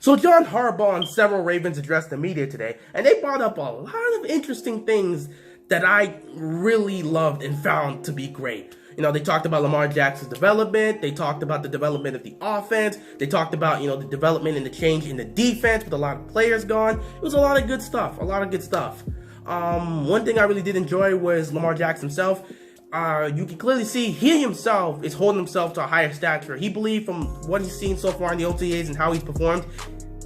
So John Harbaugh and several Ravens addressed the media today, and they brought up a lot of interesting things that I really loved and found to be great. You know, they talked about Lamar Jackson's development. They talked about the development of the offense. They talked about, the development and the change in the defense with a lot of players gone. It was a lot of good stuff. One thing I really did enjoy was Lamar Jackson himself. You can clearly see he himself is holding himself to a higher stature. He believed from what he's seen so far in the OTAs and how he's performed,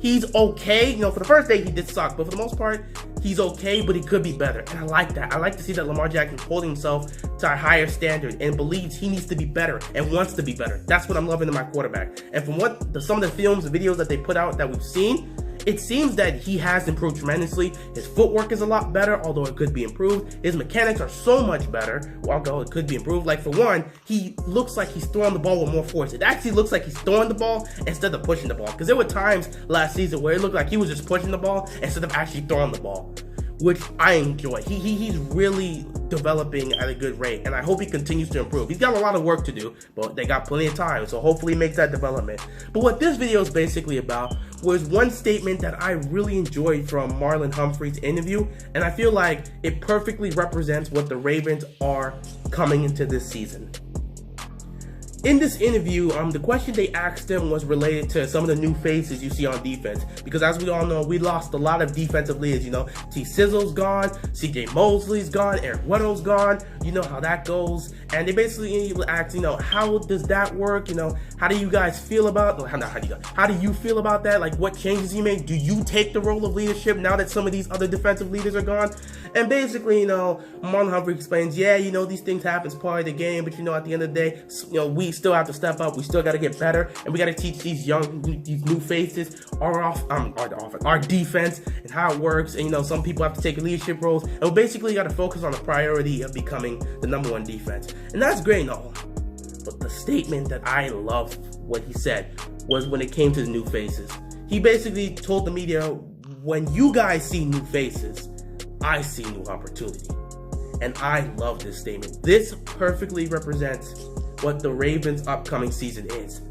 he's okay. For the first day he did suck, but for the most part, he's okay, but he could be better. And I like that. I like to see that Lamar Jackson is holding himself to a higher standard and believes he needs to be better and wants to be better. That's what I'm loving in my quarterback. And from some of the films and videos that they put out that we've seen, it seems that he has improved tremendously. His footwork is a lot better, although it could be improved. His mechanics are so much better, although it could be improved. Like, for one, he looks like he's throwing the ball with more force. It actually looks like he's throwing the ball instead of pushing the ball. Because there were times last season where it looked like he was just pushing the ball instead of actually throwing the ball, which I enjoy. He's really developing at a good rate, and I hope he continues to improve. He's got a lot of work to do, but they got plenty of time, so hopefully he makes that development. But what this video is basically about was one statement that I really enjoyed from Marlon Humphrey's interview, and I feel like it perfectly represents what the Ravens are coming into this season. In this interview, the question they asked him was related to some of the new faces you see on defense. Because as we all know, we lost a lot of defensive leaders. T. Sizzle's gone, C.J. Mosley's gone, Eric Weddle's gone. You know how that goes. And they basically asked, how does that work? How do you guys feel about, how do you feel about that? Like, what changes you make? Do you take the role of leadership now that some of these other defensive leaders are gone? And basically, Marlon Humphrey explains, yeah, these things happen, it's part of the game, but at the end of the day, we still have to step up. We still got to get better, and we got to teach these new faces our defense and how it works. And some people have to take leadership roles, and we basically got to focus on the priority of becoming the #1 defense. And that's great and all, but the statement that I loved what he said was when it came to the new faces. He basically told the media, when you guys see new faces, I see new opportunity. And I love this statement. This perfectly represents what the Ravens' upcoming season is.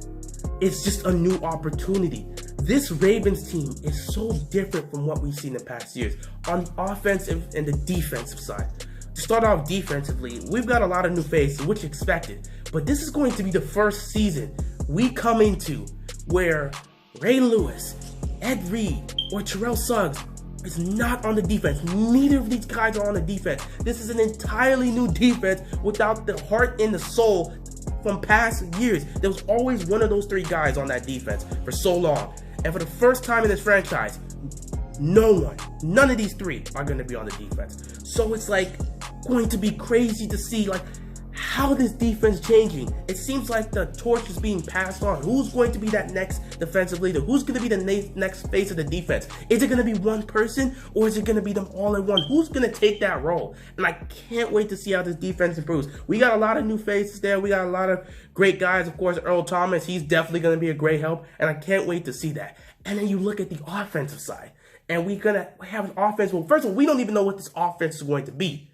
It's just a new opportunity. This Ravens team is so different from what we've seen in past years on the offensive and the defensive side. To start off defensively, we've got a lot of new faces, which expected, but this is going to be the first season we come into where Ray Lewis, Ed Reed, or Terrell Suggs is not on the defense. Neither of these guys are on the defense. This is an entirely new defense without the heart and the soul from past years. There was always one of those three guys on that defense for so long. And for the first time in this franchise, none of these three are going to be on the defense. So it's going to be crazy to see how this defense changing. It seems like the torch is being passed on. Who's going to be that next defensive leader? Who's going to be the next face of the defense? Is it going to be one person, or is it going to be them all in one? Who's going to take that role? And I can't wait to see how this defense improves. We got a lot of new faces there. We got a lot of great guys. Of course, Earl Thomas, he's definitely going to be a great help, and I can't wait to see that. And then you look at the offensive side, and we're going to have an offense. Well, first of all, we don't even know what this offense is going to be.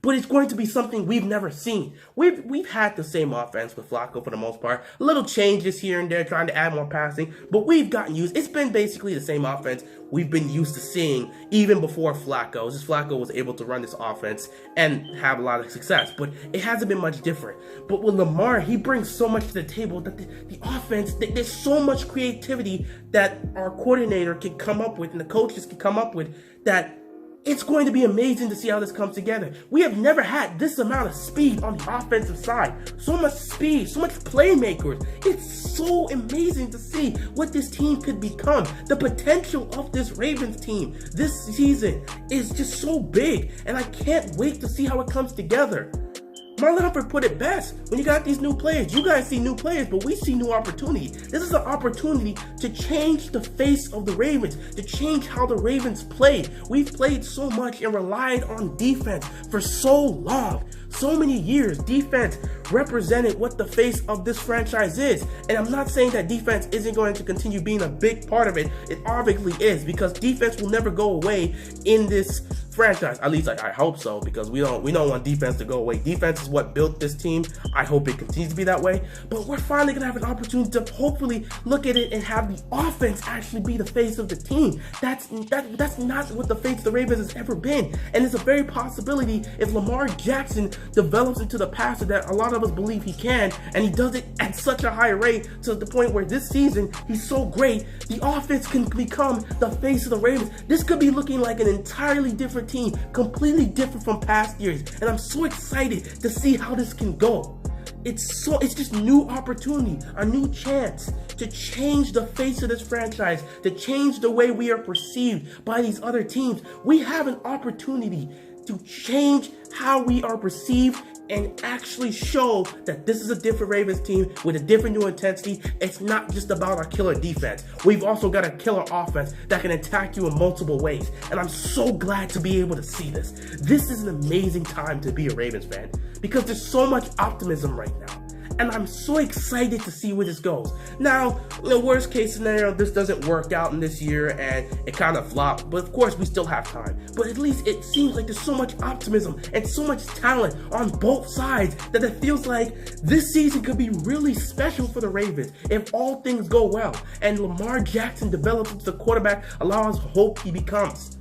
But it's going to be something we've never seen. We've had the same offense with Flacco for the most part. Little changes here and there, trying to add more passing. But we've gotten used. It's been basically the same offense we've been used to seeing even before Flacco. Just Flacco was able to run this offense and have a lot of success. But it hasn't been much different. But with Lamar, he brings so much to the table that the offense, there's so much creativity that our coordinator can come up with and the coaches can come up with that it's going to be amazing to see how this comes together. We have never had this amount of speed on the offensive side. So much speed, so much playmakers. It's so amazing to see what this team could become. The potential of this Ravens team this season is just so big, and I can't wait to see how it comes together. Marlon Humphrey put it best. When you got these new players, you guys see new players, but we see new opportunity. This is an opportunity to change the face of the Ravens, to change how the Ravens play. We've played so much and relied on defense for so long. So many years, defense represented what the face of this franchise is. And I'm not saying that defense isn't going to continue being a big part of it. It obviously is, because defense will never go away in this franchise. At least I hope so, because we don't want defense to go away. Defense is what built this team. I hope it continues to be that way. But we're finally gonna have an opportunity to hopefully look at it and have the offense actually be the face of the team. That's not what the face of the Ravens has ever been. And it's a very possibility if Lamar Jackson develops into the passer that a lot of us believe he can, and he does it at such a high rate to the point where this season he's so great, the offense can become the face of the Ravens. This could be looking like an entirely different team, completely different from past years, and I'm so excited to see how this can go. It's just new opportunity, a new chance to change the face of this franchise, to change the way we are perceived by these other teams. We have an opportunity to change how we are perceived and actually show that this is a different Ravens team with a different new intensity. It's not just about our killer defense. We've also got a killer offense that can attack you in multiple ways. And I'm so glad to be able to see this. This is an amazing time to be a Ravens fan because there's so much optimism right now. And I'm so excited to see where this goes. Now, in the worst case scenario, this doesn't work out in this year and it kind of flops. But of course, we still have time. But at least it seems like there's so much optimism and so much talent on both sides that it feels like this season could be really special for the Ravens if all things go well and Lamar Jackson develops into the quarterback allows hope he becomes.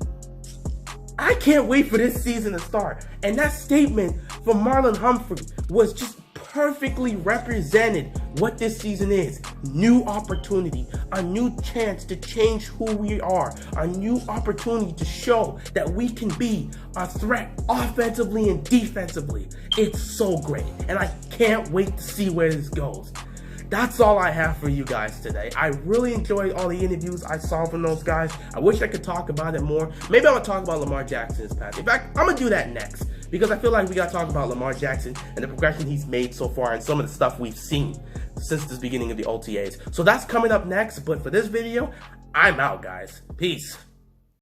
I can't wait for this season to start. And that statement from Marlon Humphrey was just perfectly represented what this season is. New opportunity, a new chance to change who we are, a new opportunity to show that we can be a threat offensively and defensively. It's so great, and I can't wait to see where this goes. That's all I have for you guys today. I really enjoyed all the interviews I saw from those guys. I wish I could talk about it more. Maybe I'm going to talk about Lamar Jackson's path. In fact, I'm going to do that next because I feel like we got to talk about Lamar Jackson and the progression he's made so far and some of the stuff we've seen since the beginning of the OTAs. So that's coming up next. But for this video, I'm out, guys. Peace.